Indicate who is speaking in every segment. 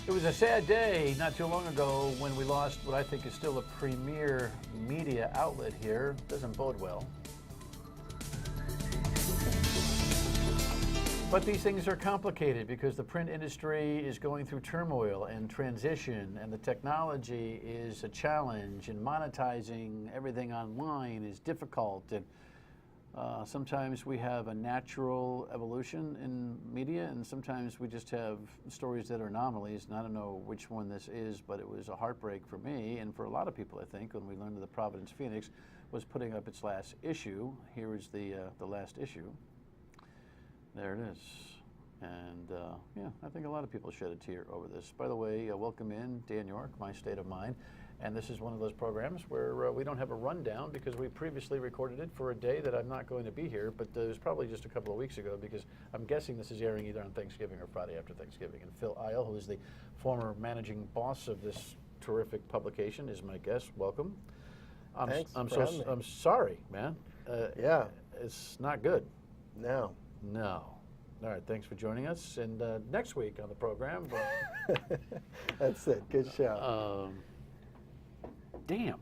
Speaker 1: It was a sad day not too long ago when we lost what I think is still a premier media outlet here. Doesn't bode well. But these things are complicated because the print industry is going through turmoil and transition, and the technology is a challenge, and monetizing everything online is difficult. And sometimes we have a natural evolution in media, and sometimes we just have stories that are anomalies. And I don't know which one this is, but it was a heartbreak for me and for a lot of people, I think, when we learned that the Providence Phoenix was putting up its last issue. Here is the last issue. There it is. And yeah, I think a lot of people shed a tear over this. By the way, welcome in Dan York, My State of Mind. And this is one of those programs where we don't have a rundown because we previously recorded it for a day that I'm not going to be here, but it was probably just a couple of weeks ago because I'm guessing this is airing either on Thanksgiving or Friday after Thanksgiving. And Phil Isle, who is the former managing boss of this terrific publication, is my guest. Welcome.
Speaker 2: Thanks.
Speaker 1: I'm sorry, man.
Speaker 2: Yeah.
Speaker 1: It's not good.
Speaker 2: No.
Speaker 1: No. All right, thanks for joining us. And next week on the program,
Speaker 2: That's it. Good show.
Speaker 1: Damn.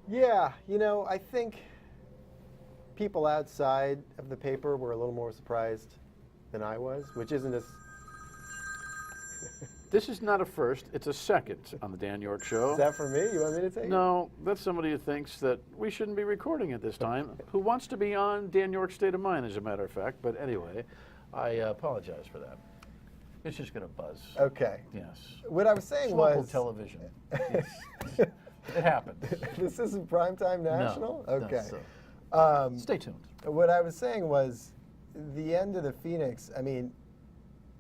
Speaker 2: Yeah, I think people outside of the paper were a little more surprised than I was, which isn't as...
Speaker 1: This is not a first, it's a second on the Dan York Show.
Speaker 2: Is that for me? You want me to take it?
Speaker 1: No, that's somebody who thinks that we shouldn't be recording at this time, who wants to be on Dan York's State of Mind, as a matter of fact. But anyway, I apologize for that. It's just going to buzz.
Speaker 2: Okay.
Speaker 1: Yes.
Speaker 2: What I was saying
Speaker 1: It's local
Speaker 2: was...
Speaker 1: television. It happens.
Speaker 2: This isn't Primetime National?
Speaker 1: No,
Speaker 2: Okay.
Speaker 1: Stay tuned.
Speaker 2: What I was saying was the end of the Phoenix, I mean,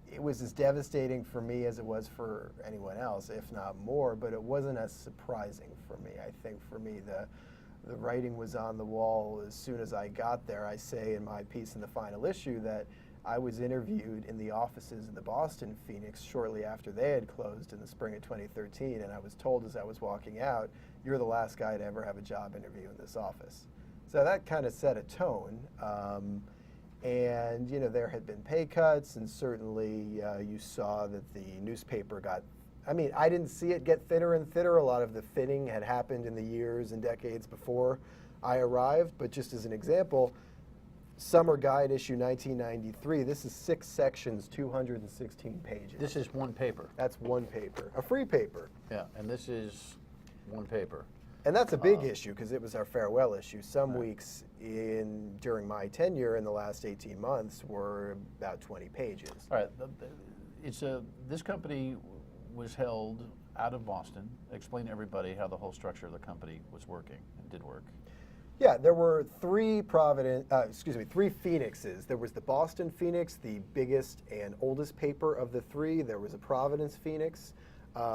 Speaker 2: it was as devastating for me as it was for anyone else, if not more, but it wasn't as surprising for me. I think for me, the writing was on the wall as soon as I got there. I say in my piece in the final issue that I was interviewed in the offices of the Boston Phoenix shortly after they had closed in the spring of 2013, and I was told as I was walking out, you're the last guy to ever have a job interview in this office. So that kind of set a tone. And there had been pay cuts, and certainly you saw that the newspaper got, I mean, I didn't see it get thinner and thinner. A lot of the thinning had happened in the years and decades before I arrived. But just as an example, Summer Guide issue 1993, this is 6 sections, 216 pages.
Speaker 1: This is one paper.
Speaker 2: That's one paper, a free paper.
Speaker 1: Yeah, and this is one paper.
Speaker 2: And that's a big issue because it was our farewell issue. Some
Speaker 1: Right.
Speaker 2: weeks during my tenure in the last 18 months were about 20 pages.
Speaker 1: All right, this company was held out of Boston. Explain to everybody how the whole structure of the company was working and did work.
Speaker 2: Yeah, there were three Phoenixes. There was the Boston Phoenix, the biggest and oldest paper of the three. There was a Providence Phoenix,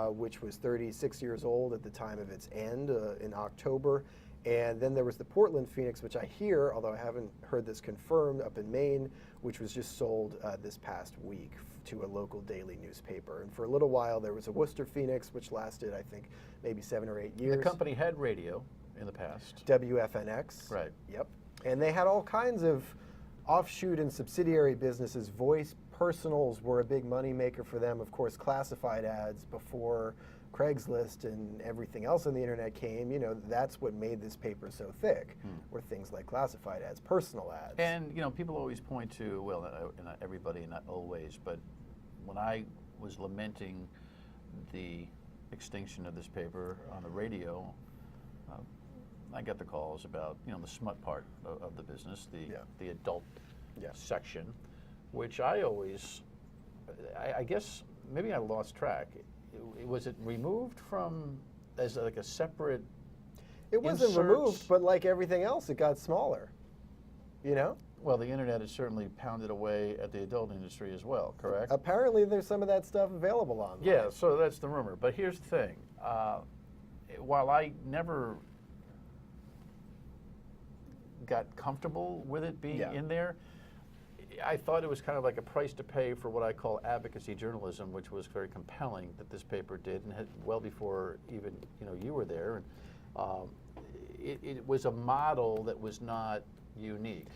Speaker 2: which was 36 years old at the time of its end in October. And then there was the Portland Phoenix, which I hear, although I haven't heard this confirmed, up in Maine, which was just sold this past week to a local daily newspaper. And for a little while, there was a Worcester Phoenix, which lasted, I think, maybe 7 or 8 years.
Speaker 1: The company had radio in the past.
Speaker 2: WFNX.
Speaker 1: Right.
Speaker 2: Yep. And they had all kinds of offshoot and subsidiary businesses. Voice personals were a big money maker for them. Of course, classified ads before Craigslist and everything else on the internet came, that's what made this paper so thick, were things like classified ads, personal ads.
Speaker 1: And, people always point to, well, not everybody, not always, but when I was lamenting the extinction of this paper on the radio, I got the calls about, the smut part of the business, the adult section, which I always, I guess, maybe I lost track. Was it removed from as like a separate?
Speaker 2: It wasn't removed, but like everything else, it got smaller.
Speaker 1: Well, the internet has certainly pounded away at the adult industry as well, correct?
Speaker 2: Apparently, there's some of that stuff available online.
Speaker 1: Yeah, so that's the rumor. But here's the thing: while I never got comfortable with it being in there, I thought it was kind of like a price to pay for what I call advocacy journalism, which was very compelling that this paper did, and had well before even you were there. And it was a model that was not unique.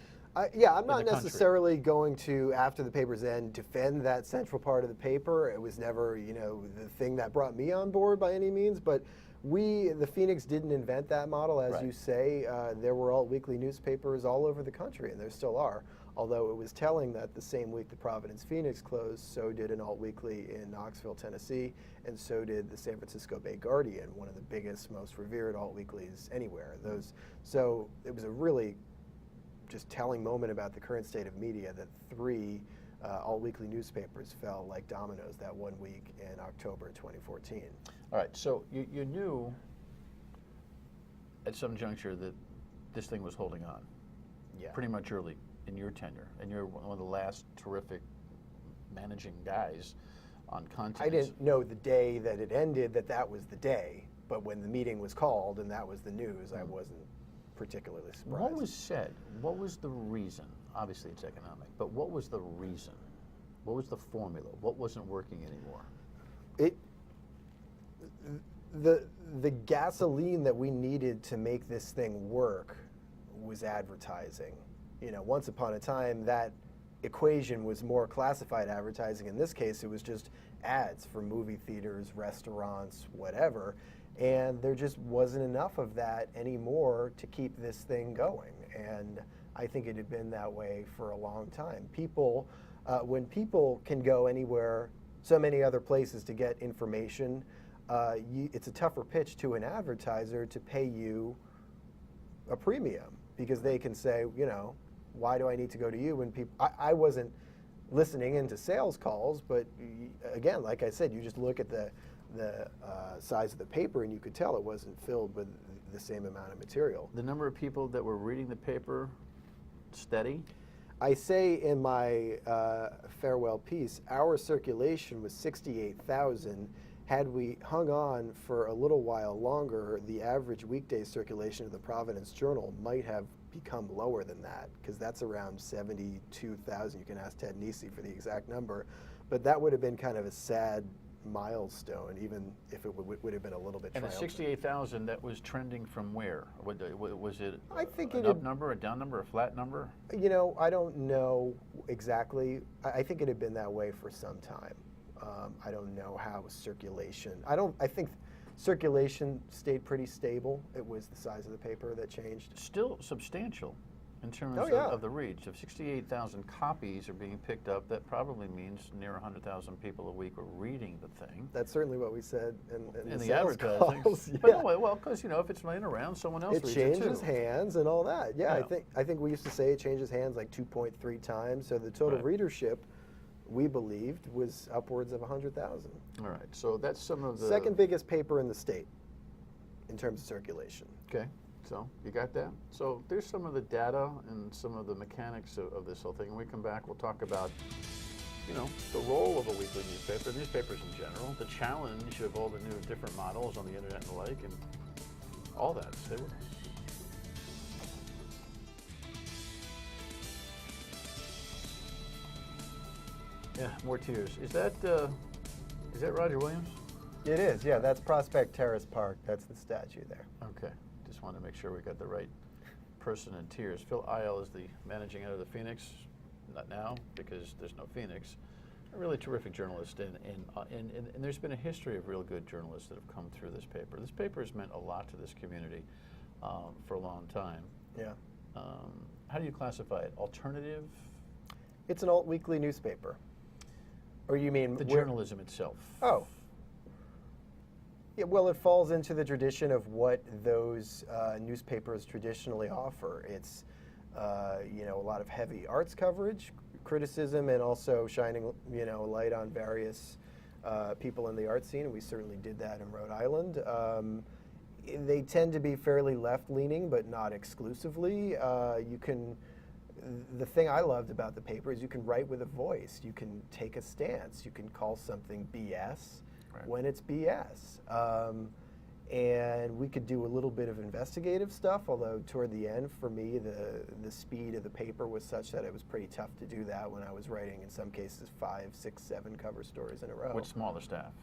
Speaker 2: Yeah, I'm
Speaker 1: in
Speaker 2: not
Speaker 1: the country.
Speaker 2: necessarily going to, after the paper's end, defend that central part of the paper. It was never, the thing that brought me on board by any means. But the Phoenix, didn't invent that model, as
Speaker 1: Right.
Speaker 2: you say. There were alt-weekly newspapers all over the country, and there still are. Although it was telling that the same week the Providence Phoenix closed, so did an alt-weekly in Knoxville, Tennessee, and so did the San Francisco Bay Guardian, one of the biggest, most revered alt-weeklies anywhere. So it was a really just telling moment about the current state of media that 3 alt-weekly newspapers fell like dominoes that one week in October 2014.
Speaker 1: All right, so you knew at some juncture that this thing was holding on.
Speaker 2: Yeah.
Speaker 1: Pretty much early in your tenure, and you're one of the last terrific managing guys on Continents.
Speaker 2: I didn't know the day that it ended that was the day, but when the meeting was called and that was the news, I wasn't particularly surprised.
Speaker 1: What was said? What was the reason? Obviously, it's economic, but what was the reason? What was the formula? What wasn't working anymore?
Speaker 2: The gasoline that we needed to make this thing work was advertising. Once upon a time, that equation was more classified advertising. In this case, it was just ads for movie theaters, restaurants, whatever. And there just wasn't enough of that anymore to keep this thing going. And I think it had been that way for a long time. When people can go anywhere, so many other places to get information, it's a tougher pitch to an advertiser to pay you a premium, because they can say, why do I need to go to you when people? I wasn't listening into sales calls, but again, like I said, you just look at the size of the paper and you could tell it wasn't filled with the same amount of material.
Speaker 1: The number of people that were reading the paper, steady?
Speaker 2: I say in my farewell piece, our circulation was 68,000. Had we hung on for a little while longer, the average weekday circulation of the Providence Journal might have become lower than that, because that's around 72,000. You can ask Ted Nesi for the exact number, but that would have been kind of a sad milestone, even if it would have been a little bit
Speaker 1: And the
Speaker 2: triumphant.
Speaker 1: 68,000, that was trending from where? Was it
Speaker 2: I think
Speaker 1: an
Speaker 2: it
Speaker 1: up
Speaker 2: had-
Speaker 1: number, a down number, a flat number?
Speaker 2: I don't know exactly. I think it had been that way for some time. I don't know how circulation. I think circulation stayed pretty stable. It was the size of the paper that changed.
Speaker 1: Still substantial in terms
Speaker 2: Oh, yeah.
Speaker 1: of the reach. If 68,000 copies are being picked up, that probably means near 100,000 people a week are reading the thing.
Speaker 2: That's certainly what we said in
Speaker 1: In the
Speaker 2: sales
Speaker 1: advertising.
Speaker 2: calls.
Speaker 1: But
Speaker 2: Yeah.
Speaker 1: no, well, because if it's laying around, someone else
Speaker 2: It
Speaker 1: reads
Speaker 2: changes
Speaker 1: it too.
Speaker 2: hands and all that. Yeah,
Speaker 1: Yeah.
Speaker 2: I think we used to say it changes hands like 2.3 times. So the total
Speaker 1: Right.
Speaker 2: readership, we believed, was upwards of 100,000.
Speaker 1: All right, so that's some of the...
Speaker 2: Second biggest paper in the state in terms of circulation.
Speaker 1: Okay, so you got that? So there's some of the data and some of the mechanics of this whole thing. When we come back, we'll talk about, the role of a weekly newspaper, newspapers in general, the challenge of all the new different models on the internet and the like, and all that. Stay with us. Yeah, more tears. Is that Roger Williams?
Speaker 2: It is, yeah. That's Prospect Terrace Park. That's the statue there.
Speaker 1: Okay, just wanted to make sure we got the right person in tears. Phil Isle is the managing editor of the Phoenix, not now because there's no Phoenix. A really terrific journalist, and there's been a history of real good journalists that have come through this paper. This paper has meant a lot to this community for a long time.
Speaker 2: Yeah.
Speaker 1: How do you classify it? Alternative?
Speaker 2: It's an alt-weekly newspaper. Or you mean...
Speaker 1: The journalism itself.
Speaker 2: Oh. Yeah, well, it falls into the tradition of what those newspapers traditionally offer. It's, a lot of heavy arts coverage, criticism, and also shining, light on various people in the art scene. And we certainly did that in Rhode Island. They tend to be fairly left-leaning, but not exclusively. The thing I loved about the paper is you can write with a voice. You can take a stance. You can call something BS when it's BS. And we could do a little bit of investigative stuff, although toward the end, for me, the speed of the paper was such that it was pretty tough to do that when I was writing, in some cases, 5, 6, 7 cover stories in a row.
Speaker 1: With smaller staff.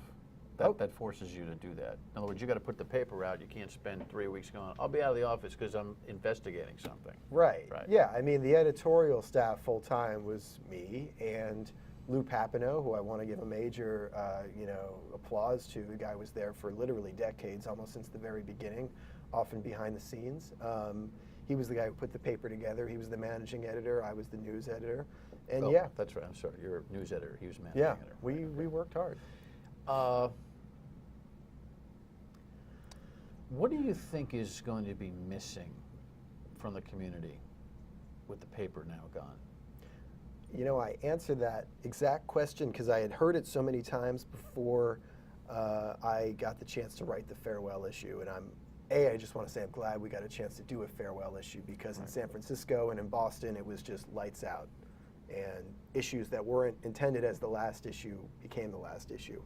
Speaker 1: That forces you to do that. In other words, you got to put the paper out. You can't spend 3 weeks going, I'll be out of the office because I'm investigating something.
Speaker 2: Right.
Speaker 1: Right.
Speaker 2: Yeah. I mean, the editorial staff full time was me and Lou Papineau, who I want to give a major, applause to. The guy was there for literally decades, almost since the very beginning, often behind the scenes. He was the guy who put the paper together. He was the managing editor. I was the news editor. And
Speaker 1: Oh,
Speaker 2: yeah.
Speaker 1: That's right. I'm sorry. You're a news editor. He was managing
Speaker 2: Yeah.
Speaker 1: editor.
Speaker 2: We worked hard.
Speaker 1: What do you think is going to be missing from the community with the paper now gone?
Speaker 2: You know, I answered that exact question because I had heard it so many times before I got the chance to write the farewell issue. And I just want to say I'm glad we got a chance to do a farewell issue because in San Francisco and in Boston, it was just lights out. And issues that weren't intended as the last issue became the last issue.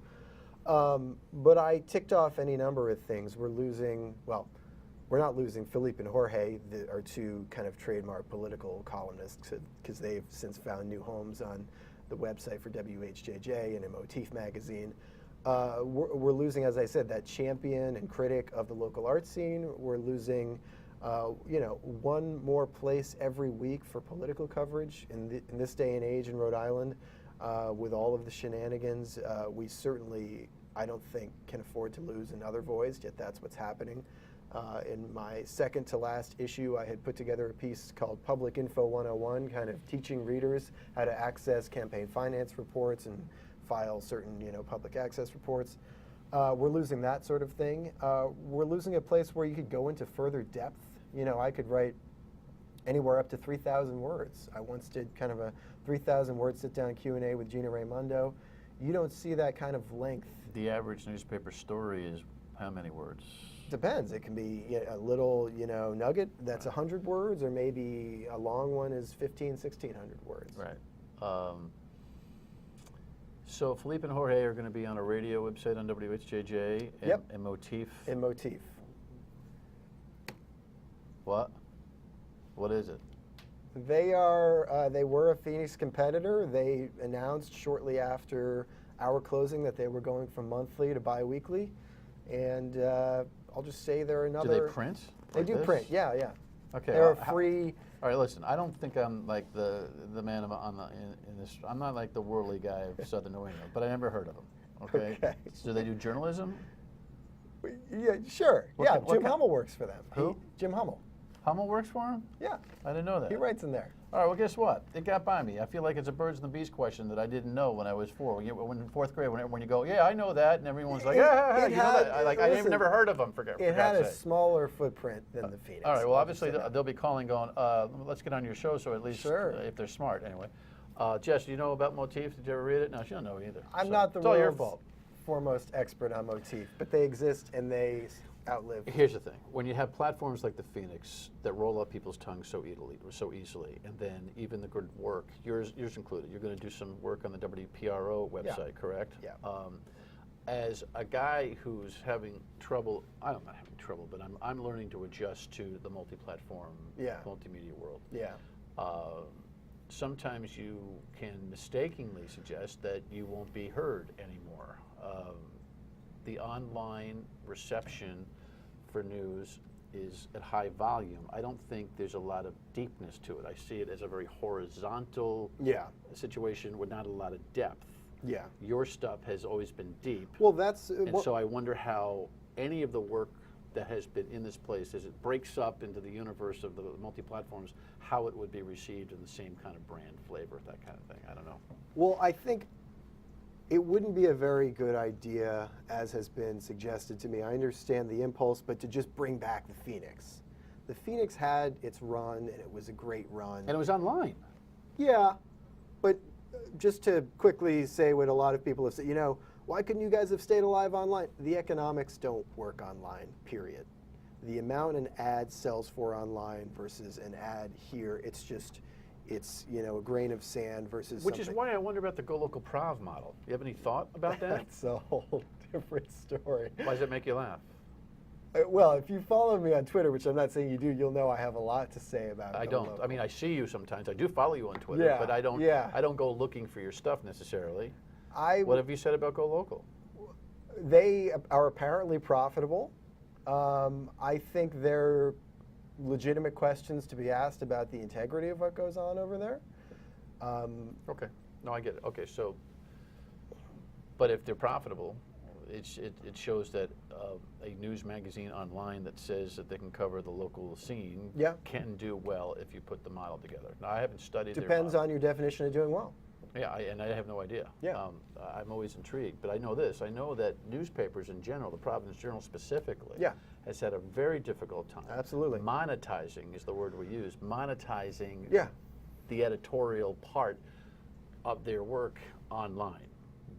Speaker 2: But I ticked off any number of things. We're not losing Philippe and Jorge, our two kind of trademark political columnists, because they've since found new homes on the website for WHJJ and in Motif magazine. We're losing, as I said, that champion and critic of the local art scene. We're losing, one more place every week for political coverage in this day and age in Rhode Island. With all of the shenanigans, we certainly, I don't think, can afford to lose another voice, yet that's what's happening. In my second to last issue, I had put together a piece called Public Info 101, kind of teaching readers how to access campaign finance reports and file certain, public access reports. We're losing that sort of thing. We're losing a place where you could go into further depth. I could write anywhere up to 3,000 words. I once did kind of a 3,000 word sit-down Q&A with Gina Raimondo. You don't see that kind of length.
Speaker 1: The average newspaper story is how many words?
Speaker 2: Depends. It can be a little, nugget that's 100 words, or maybe a long one is 1,600 words.
Speaker 1: Right. So Philippe and Jorge are going to be on a radio website on WHJJ and,
Speaker 2: Yep.
Speaker 1: and Motif.
Speaker 2: In Motif.
Speaker 1: What? What is it?
Speaker 2: They were a Phoenix competitor. They announced shortly after our closing that they were going from monthly to bi-weekly. And I'll just say they're another.
Speaker 1: Do they print?
Speaker 2: They
Speaker 1: like
Speaker 2: do
Speaker 1: this?
Speaker 2: print, yeah.
Speaker 1: Okay.
Speaker 2: They're
Speaker 1: how-
Speaker 2: free.
Speaker 1: All right, listen. I don't think I'm like the man in this. I'm not like the worldly guy of Southern New England, but I never heard of them. Okay.
Speaker 2: Okay.
Speaker 1: So they do journalism.
Speaker 2: Yeah, sure.
Speaker 1: What
Speaker 2: Yeah,
Speaker 1: kind- what
Speaker 2: Jim
Speaker 1: kind-
Speaker 2: Hummel works for them.
Speaker 1: Who?
Speaker 2: Jim Hummel.
Speaker 1: Hummel works for him.
Speaker 2: Yeah,
Speaker 1: I didn't know that.
Speaker 2: he writes in there.
Speaker 1: All right. Well, guess what? It got by me. I feel like it's a birds and the bees question that I didn't know when I was 4. When in 4th grade, when you go, yeah, I know that, and everyone's like,
Speaker 2: It
Speaker 1: yeah, you know
Speaker 2: had-
Speaker 1: that. I've
Speaker 2: listen,
Speaker 1: never heard of them. For
Speaker 2: It
Speaker 1: God's
Speaker 2: had a
Speaker 1: sake.
Speaker 2: smaller footprint than the Phoenix.
Speaker 1: All right. Well,
Speaker 2: I'll just
Speaker 1: obviously
Speaker 2: say that.
Speaker 1: they'll be calling, going, let's get on your show, so at least
Speaker 2: Sure.
Speaker 1: if they're smart, anyway. Jess, do you know about Motif? Did you ever read it? No, she don't know either.
Speaker 2: I'm
Speaker 1: So
Speaker 2: not the
Speaker 1: it's all your
Speaker 2: world's
Speaker 1: fault.
Speaker 2: foremost expert on Motif, but they exist and they outlive.
Speaker 1: Here's the thing: when you have platforms like the Phoenix that roll up people's tongues so easily, and then even the good work, yours included, you're going to do some work on the WPRO website, correct?
Speaker 2: Yeah.
Speaker 1: As a guy who's having trouble, I'm not having trouble, but I'm learning to adjust to the multi-platform,
Speaker 2: Yeah.
Speaker 1: multimedia world.
Speaker 2: Yeah.
Speaker 1: Sometimes you can mistakenly suggest that you won't be heard anymore. The online reception for news is at high volume. I don't think there's a lot of deepness to it. I see it as a very horizontal
Speaker 2: Yeah.
Speaker 1: situation with not a lot of depth.
Speaker 2: Yeah.
Speaker 1: Your stuff has always been deep.
Speaker 2: Well, that's
Speaker 1: And so I wonder how any of the work that has been in this place, as it breaks up into the universe of the multi-platforms, how it would be received in the same kind of brand flavor, that kind of thing. I don't know.
Speaker 2: Well, I think it wouldn't be a very good idea, as has been suggested to me. I understand the impulse, but to just bring back the Phoenix. The Phoenix had its run, and it was a great run.
Speaker 1: And it was online.
Speaker 2: Yeah, but just to quickly say what a lot of people have said, why couldn't you guys have stayed alive online? The economics don't work online, period. The amount an ad sells for online versus an ad here, it's a grain of sand versus
Speaker 1: Which is
Speaker 2: something.
Speaker 1: why I wonder about the Go Local Prov model. You have any thought about that?
Speaker 2: That's a whole different story.
Speaker 1: Why does it make you laugh?
Speaker 2: Well, if you follow me on Twitter, which I'm not saying you do, you'll know I have a lot to say about it.
Speaker 1: I don't. I mean, I see you sometimes. I do follow you on Twitter,
Speaker 2: Yeah,
Speaker 1: but I don't.
Speaker 2: yeah.
Speaker 1: I don't go looking for your stuff necessarily.
Speaker 2: I
Speaker 1: What have you said about Go Local?
Speaker 2: They are apparently profitable. I think there are legitimate questions to be asked about the integrity of what goes on over there.
Speaker 1: Okay. No, I get it. Okay, so, but if they're profitable, it shows that a news magazine online that says that they can cover the local scene
Speaker 2: Yeah.
Speaker 1: can do well if you put the model together. Now, I haven't studied their
Speaker 2: Depends
Speaker 1: model.
Speaker 2: on your definition of doing well.
Speaker 1: Yeah, and I have no idea.
Speaker 2: Yeah.
Speaker 1: I'm always intrigued, but I know this. I know that newspapers in general, the Providence Journal specifically,
Speaker 2: Yeah.
Speaker 1: has had a very difficult time.
Speaker 2: Absolutely.
Speaker 1: Monetizing is the word we use. Monetizing
Speaker 2: Yeah.
Speaker 1: the editorial part of their work online.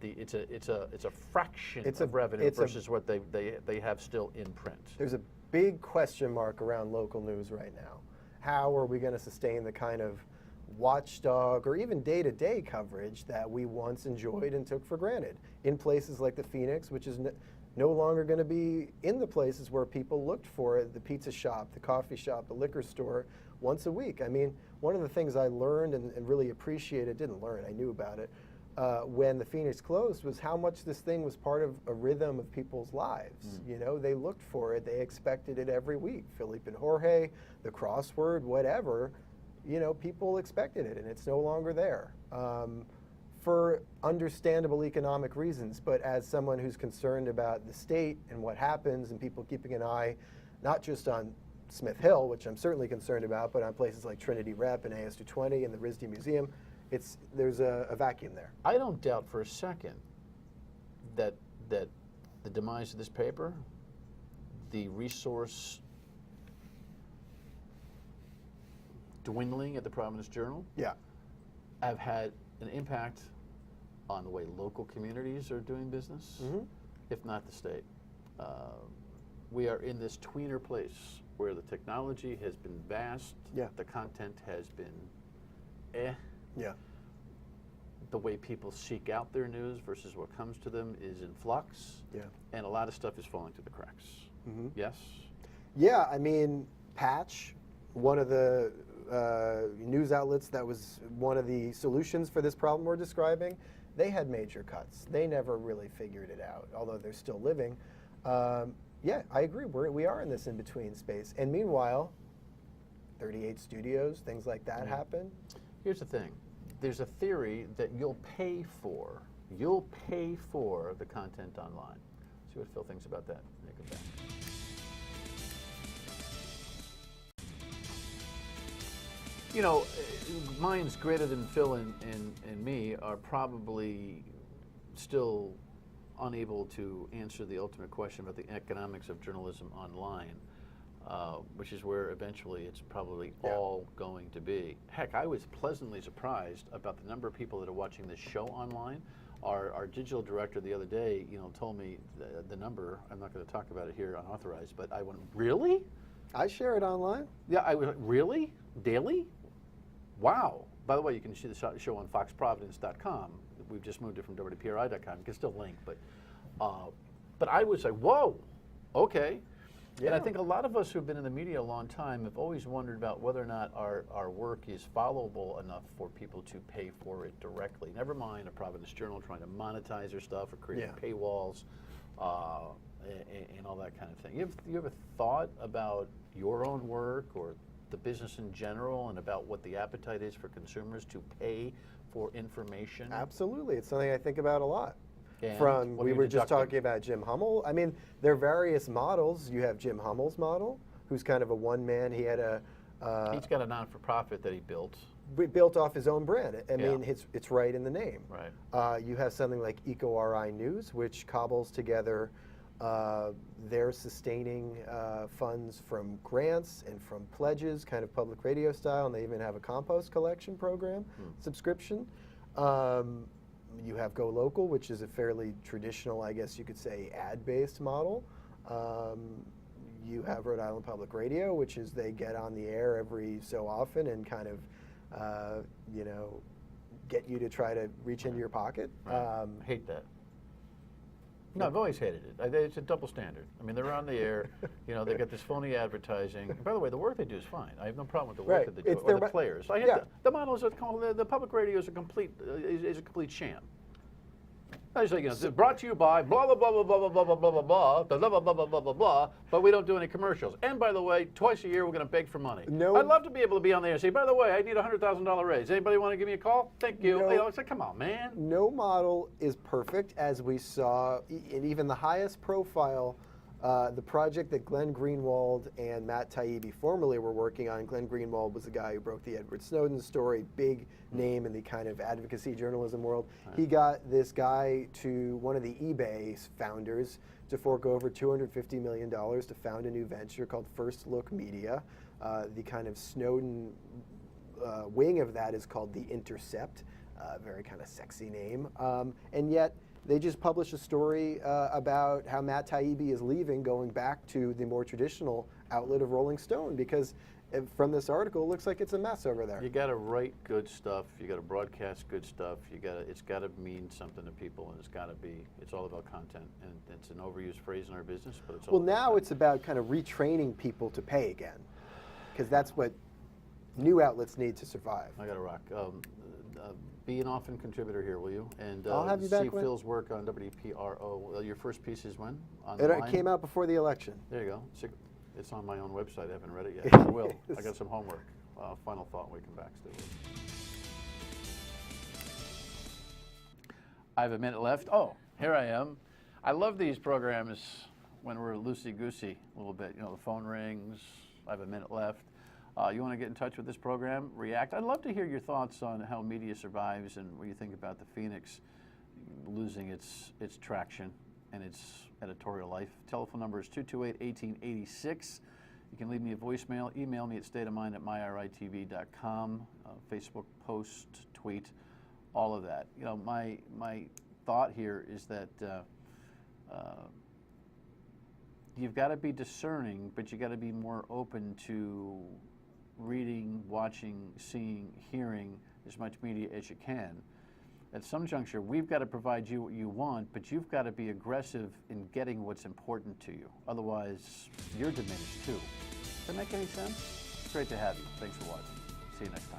Speaker 1: It's a fraction of revenue versus what they have still in print.
Speaker 2: There's a big question mark around local news right now. How are we going to sustain the kind of watchdog or even day-to-day coverage that we once enjoyed and took for granted in places like the Phoenix, which is no longer going to be in the places where people looked for it, the pizza shop, the coffee shop, the liquor store, once a week. I mean, one of the things I learned and really appreciated, didn't learn, I knew about it, when the Phoenix closed, was how much this thing was part of a rhythm of people's lives. You know, they looked for it, they expected it every week. Philippe and Jorge, the crossword, whatever, you know, people expected it, and it's no longer there. For understandable economic reasons, but as someone who's concerned about the state and what happens and people keeping an eye, not just on Smith Hill, which I'm certainly concerned about, but on places like Trinity Rep and AS220 and the RISD Museum, there's a vacuum there.
Speaker 1: I don't doubt for a second that the demise of this paper, the resource dwindling at the Providence Journal,
Speaker 2: Yeah.
Speaker 1: have had an impact on the way local communities are doing business, if not the state. We are in this tweener place where the technology has been vast,
Speaker 2: Yeah.
Speaker 1: the content has been
Speaker 2: Yeah.
Speaker 1: the way people seek out their news versus what comes to them is in flux,
Speaker 2: Yeah.
Speaker 1: and a lot of stuff is falling through the cracks. Yes?
Speaker 2: Yeah, I mean, Patch, one of the news outlets that was one of the solutions for this problem we're describing, they had major cuts. They never really figured it out, although they're still living. Yeah, I agree. We are in this in-between space. And meanwhile, 38 studios, things like that happen.
Speaker 1: Here's the thing. There's a theory that you'll pay for the content online. See what Phil thinks about that. Make it back. You know, minds greater than Phil and me are probably still unable to answer the ultimate question about the economics of journalism online, which is where eventually it's probably all going to be. Heck, I was pleasantly surprised about the number of people that are watching this show online. Our digital director the other day, told me the number. I'm not going to talk about it here unauthorized, but I went, really?
Speaker 2: I share it online.
Speaker 1: Yeah, I was like, really? Daily? Wow. By the way, you can see the show on foxprovidence.com. We've just moved it from WPRI.com. You can still link, but I was like, whoa, okay.
Speaker 2: Yeah.
Speaker 1: And I think a lot of us who've been in the media a long time have always wondered about whether or not our work is followable enough for people to pay for it directly. Never mind a Providence Journal trying to monetize their stuff or creating paywalls and all that kind of thing. You ever thought about your own work or the business in general and about what the appetite is for consumers to pay for information?
Speaker 2: Absolutely. It's something I think about a lot.
Speaker 1: And what
Speaker 2: We
Speaker 1: are you
Speaker 2: were just
Speaker 1: deducting?
Speaker 2: talking about Jim Hummel. I mean, there are various models. You have Jim Hummel's model, who's kind of a one-man. He had
Speaker 1: He's got a non-for-profit that he built.
Speaker 2: built off his own brand. I
Speaker 1: Yeah.
Speaker 2: mean, it's right in the name.
Speaker 1: Right.
Speaker 2: You have something like EcoRI News, which cobbles together their sustaining funds from grants and from pledges, kind of public radio style, and they even have a compost collection program subscription. You have Go Local, which is a fairly traditional, I guess you could say, ad-based model. You have Rhode Island Public Radio, which is they get on the air every so often and kind of, get you to try to reach into your pocket.
Speaker 1: Right. Hate that. No, I've always hated it. It's a double standard. I mean, they're on the air. They get this phony advertising. And by the way, the work they do is fine. I have no problem with the work that they do or the players. I hate the model is the public radio is a complete sham. I was like, brought to you by blah, blah, blah, blah, blah, blah, blah, blah, blah, blah, blah, blah, blah, blah, blah, blah, blah, but we don't do any commercials. And by the way, twice a year we're going to beg for money.
Speaker 2: No.
Speaker 1: I'd love to be able to be on there and say, by the way, I need a $100,000 raise. Anybody want to give me a call? Thank you.
Speaker 2: No.
Speaker 1: It's like, come on, man.
Speaker 2: No model is perfect, as we saw in even the highest profile. The project that Glenn Greenwald and Matt Taibbi formerly were working on. Glenn Greenwald was the guy who broke the Edward Snowden story, big name in the kind of advocacy journalism world. He got this guy to one of the eBay founders to fork over $250 million to found a new venture called First Look Media. The kind of Snowden wing of that is called The Intercept, very kind of sexy name. And yet, they just published a story about how Matt Taibbi is leaving, going back to the more traditional outlet of Rolling Stone, because from this article, it looks like it's a mess over there.
Speaker 1: You got to write good stuff. You got to broadcast good stuff. It's got to mean something to people, and it's all about content. And it's an overused phrase in our business, but it's all
Speaker 2: Well,
Speaker 1: about
Speaker 2: now
Speaker 1: content.
Speaker 2: it's about kind of retraining people to pay again, because that's what new outlets need to survive.
Speaker 1: I got to rock. Be an often contributor here, will you? And
Speaker 2: I'll have you back
Speaker 1: see
Speaker 2: when-
Speaker 1: Phil's work on WPRO. Your first piece is when?
Speaker 2: It came out before the election.
Speaker 1: There you go. It's on my own website. I haven't read it yet. I will. I got some homework. Final thought when we come back. Stay with us. I have a minute left. Oh, here I am. I love these programs when we're loosey-goosey a little bit. You know, the phone rings. I have a minute left. You want to get in touch with this program, react. I'd love to hear your thoughts on how media survives and what you think about the Phoenix losing its traction and its editorial life. Telephone number is 228-1886. You can leave me a voicemail, email me at stateofmind@myritv.com, Facebook post, tweet, all of that. You know, my thought here is that you've got to be discerning, but you got to be more open to reading, watching, seeing, hearing as much media as you can. At some juncture, we've got to provide you what you want, but you've got to be aggressive in getting what's important to you. Otherwise, you're diminished too. Does that make any sense? Great to have you. Thanks for watching. See you next time.